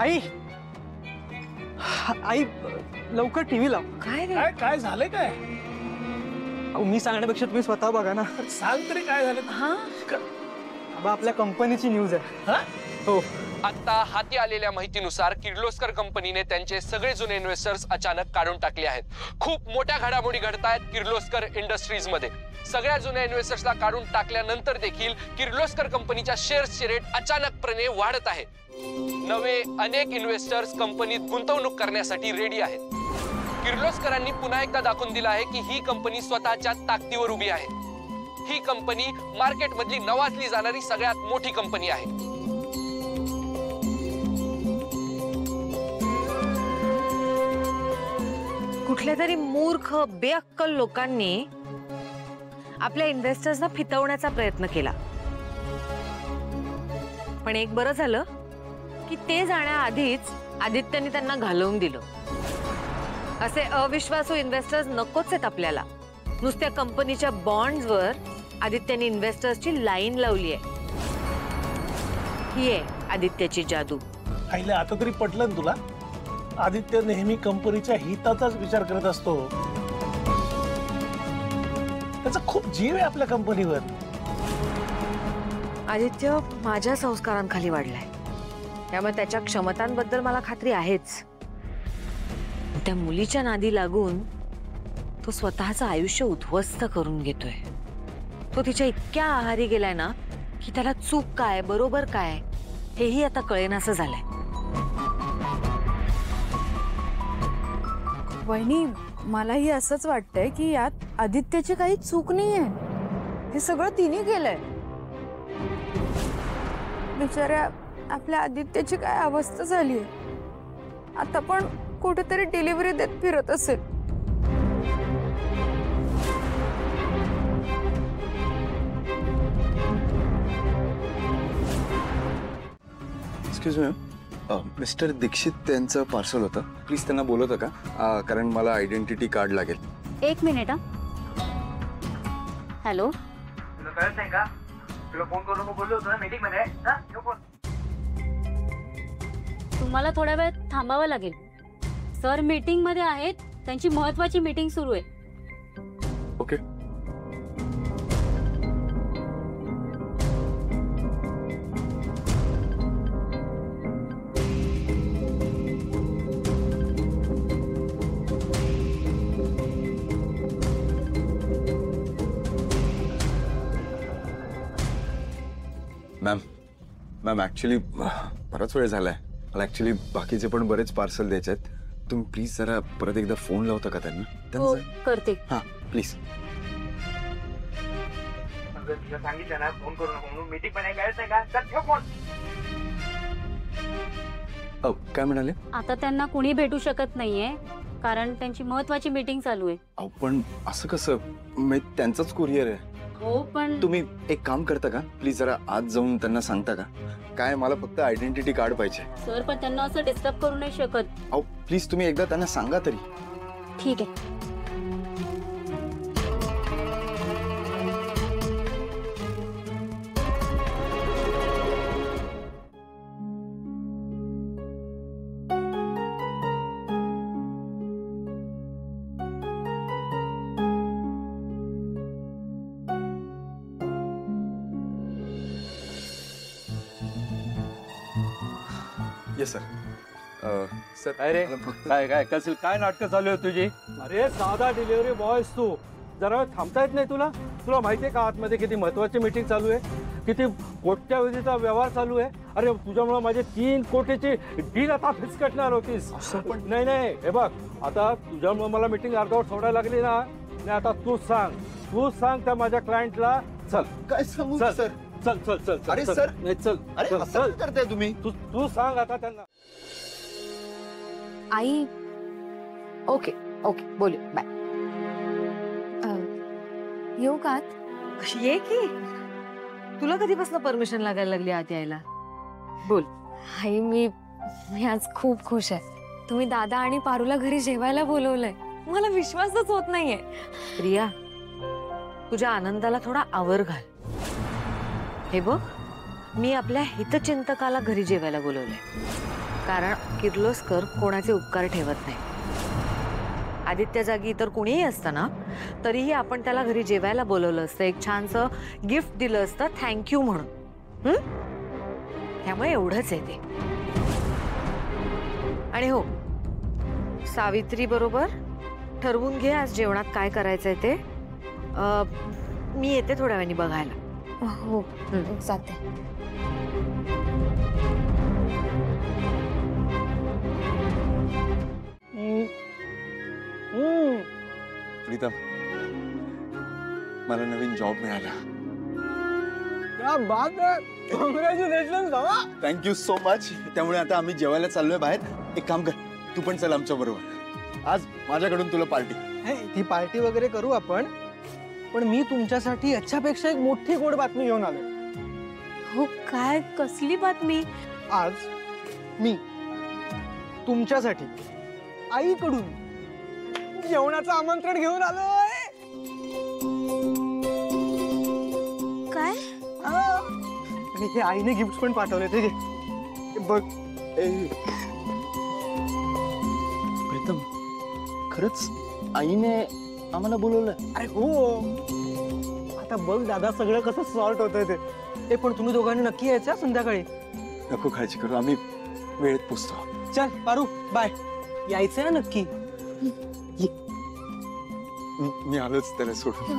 आई आई लवकर टीव्ही लाव. काय रे? काय झालंय काय? मी सांगण्यापेक्षा तुम्ही स्वतः बघा ना. सांग तरी काय झालं? हा आपल्या कंपनीची न्यूज आहे. हो. आता हाती आलेल्या माहितीनुसार किर्लोस्कर कंपनीने त्यांचे सगळे जुने इन्व्हेस्टर्स अचानक काढून टाकले आहेत. खूप मोठ्या घडामोडी घडतायत किर्लोस्कर इंडस्ट्रीज मध्ये. सगळ्या जुन्या इन्व्हेस्टर्सला काढून टाकल्यानंतर देखील किर्लोस्कर कंपनीच्या शेअर्सचे रेट अचानकपणे वाढत आहे. नवे अनेक इन्व्हेस्टर्स कंपनीत गुंतवणूक करण्यासाठी रेडी आहेत. किर्लोस्करांनी पुन्हा एकदा दाखवून दिलं आहे की ही कंपनी स्वतःच्या ताकदीवर उभी आहे. ही कंपनी मार्केटमधली नावाजली जाणारी सगळ्यात मोठी कंपनी आहे. कुठल्या तरी मूर्ख बेअक्कल लोकांनी आपल्या इन्व्हेस्टर्सना फितवण्याचा प्रयत्न केला. पण एक बरं झालं की ते जाण्याआधीच आदित्यने त्यांना घालवून दिलं. असे अविश्वासू इन्व्हेस्टर्स नकोच आहेत आपल्याला. नुसत्या कंपनीच्या बॉन्ड्सवर आदित्यने इन्व्हेस्टर्सची लाईन लावली आहे. ही आहे आदित्यची जादू. आईला आता तरी पटलं ना तुला? आदित्य नेहमी कंपनीच्या हिताचाच विचार करत असतो. त्याचा खूप जीव आहे आपल्या कंपनीवर. आदित्य माझ्या संस्कारांखाली वाढलाय, त्यामुळे त्याच्या क्षमतांबद्दल मला खात्री आहेच. त्या मुलीच्या नादी लागून तो स्वतःचं आयुष्य उद्ध्वस्त करून घेतोय. तो तिच्या इतक्या आहारी गेलाय ना की त्याला चूक काय बरोबर काय हेही आता कळेनासं झालंय. वहिनी, मलाही असंच वाटतंय की यात आदित्यची काही चूक नाहीये. हे सगळं तिने केलंय. बिचाऱ्या आपल्या आदित्यची काय अवस्था झालीये. आता पण कुठेतरी डिलिव्हरी देत फिरत असेल. एक्सक्यूज मी, मिस्टर दीक्षित त्यांचं पार्सल होतं. प्लीज त्यांना बोलवतं का? कारण मला आयडेंटिटी कार्ड लागेल. एक मिनिट. हॅलो, तुला कळत नाही का? तुला फोन करून बोललो होतो ना मीटिंग मध्ये. तुम्हाला थोडा वेळ थांबावं लागेल. सर मीटिंग मध्ये आहेत. त्यांची महत्वाची मीटिंग सुरू आहे. ओके. मॅम ऍक्च्युली बराच वेळ झालाय. मला ऍक्च्युली बाकीचे पण बरेच पार्सल द्यायचे आहेत. तुम्ही प्लीज जरा परत एकदा फोन लावता का त्यांना? हो, करते. हां प्लीज. तुला सांगितलं ना फोन करू नको म्हणून. मीटिंग पण कळत नाही का? चल ठेव फोन. काय म्हणाले? आता त्यांना कुणी भेटू शकत नाहीये कारण त्यांची महत्वाची मीटिंग चालू आहे. अहो पण असं कसं? मी त्यांचाच कुरिअर आहे. हो पण तुम्ही एक काम करता का? प्लीज जरा आज जाऊन त्यांना सांगता का? काय मला फक्त आयडेंटिटी कार्ड पाहिजे. सर पण त्यांना असं डिस्टर्ब करू नाही शकत. अहो प्लीज तुम्ही एकदा त्यांना सांगा तरी. ठीक आहे. Yes sir. सर अरे काय काय कसे काय नाटकं चालू आहे तुझी? अरे साधा डिलिव्हरी बॉयस तू. जरा थांबता येत नाही तुला? तुला माहिती आहे का आतमध्ये किती महत्वाची मीटिंग चालू आहे, किती कोट्यावधीचा व्यवहार चालू आहे. अरे तुझ्यामुळे माझे 3 कोटीची डील आता फिसकटणार होतीस. नाही नाही हे बघ, आता तुझ्यामुळे मला मीटिंग अर्धवट सोडायला लागली ना. नाही आता तू सांग त्या माझ्या क्लायंटला. चल काय सांगू चल सर? चल चल चल चल. अरे सर. नाही चल. अरे असं करताय तुम्ही? तू सांग आता त्यांना. आई ओके ओके बोलू बाय. येऊ का? ये की. तुला कधीपासून परमिशन लागायला लागली आत यायला? बोल. आई मी आज खूप खुश आहे. तुम्ही दादा आणि पारूला घरी जेवायला बोलवलंय. मला विश्वासच होत नाहीये. प्रिया, तुझ्या आनंदाला थोडा आवर घाल. हे बघ, मी आपल्या हितचिंतकाला घरी जेवायला बोलवलंय. कारण किर्लोस्कर कोणाचे उपकार ठेवत नाही. आदित्य जागी इतर कुणीही असतं ना तरीही आपण त्याला घरी जेवायला बोलवलं असतं, एक छानसं गिफ्ट दिलं असतं थँक्यू म्हणून. त्यामुळे एवढंच आहे ते. आणि हो, सावित्री बरोबर ठरवून घे आज जेवणात काय करायचंय ते. मी येते थोड्या वेळाने बघायला. हो जाते. प्रीतम, मला नवीन जॉब मिळाला. Thank you so much. त्यामुळे आता आम्ही जेवायला चाललोय बाहेर. एक काम कर, तू पण चल आमच्या बरोबर. आज माझ्याकडून तुला पार्टी. ती पार्टी वगैरे करू आपण, पण मी तुमच्यासाठी याच्यापेक्षा एक मोठी गोड बातमी घेऊन आलोय. हो काय, कसली बातमी? आज मी तुमच्यासाठी आईकडून जेवणाचं आमंत्रण घेऊन आलोय. काय? आणि हे आईने गिफ्ट पण पाठवले. ते बघ. प्रीतम, खरंच आईने आम्हाला बोलवलं? अरे हो. आता बघ दादा, सगळं कसं सॉर्ट होतंय ते. पण तुम्ही दोघांनी नक्की यायचं संध्याकाळी. नको काळजी करू, आम्ही वेळेत पोचतो. चल पारू, बाय. यायचंय ना नक्की? मी आलोच त्याला सोडून.